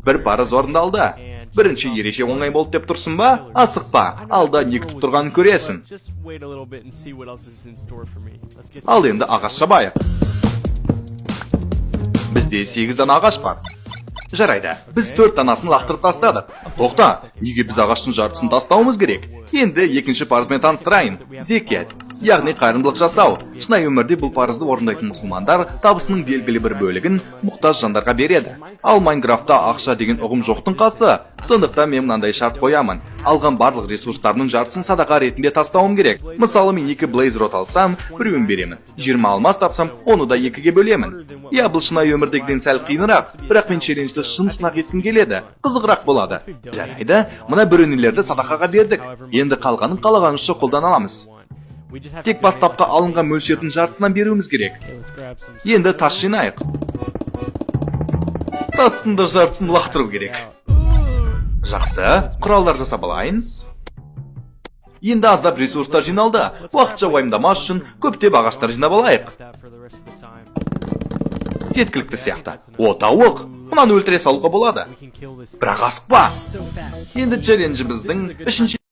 бір парыз орындалды. Бірінші ереже оңай болды деп тұрсың ба? Асықпа, алда не күтіп тұрғанын көресің. Ал енді ағаш шабайық. Бізде 8-дан ағаш бар. Жарайды, біз 4 танасын лақтырып тастадық. Тоқта, неге біз ағаштың жартысын тастауымыз керек? Енді екінші парызбен таныстырайын. Зекет, яғни қайырымдылық жасау. Шынайы өмірде бұл парызды орындайтын мұсылмандар табысының белгілі бір бөлігін мұқтаж жандарға береді. Ал Майнкрафтта ақша деген ұғым жоқтың қасы. Сондықтан мен мынандай шарт қоямын. Алған барлық ресурстарының жартысын садақа ретінде тастауым керек. Мысалы, мен 2 Blaze Rod алсам, біреуін беремін. 20 алмас тапсам, оны да 2-ге бөлемін. Я, бұл шынайы өмірдегіден сәл қиынырақ, бірақ мен челленджді шын сынақ еткім келеді. Қызығырақ болады. Жарайды, мына бөренелерді садақаға бердік. Енді қалғанын қалағанымызша қолдана аламыз. Тек бастапқы алынған мөлшердің жартысынан беруіміз керек. Енді тас жинайық. Тастың да жартысын лақтыру керек. Жақсы, құралдар жасап алайын. Енді аздап ресурстар жиналды. Уақытша уайымдамас үшін көптеп ағаштар жинап алайық. Жеткілікті сияқты. О, тауық, мұнаны өлтіре салуға болады. Бірақ асықпа. Енді челленджіміздің 3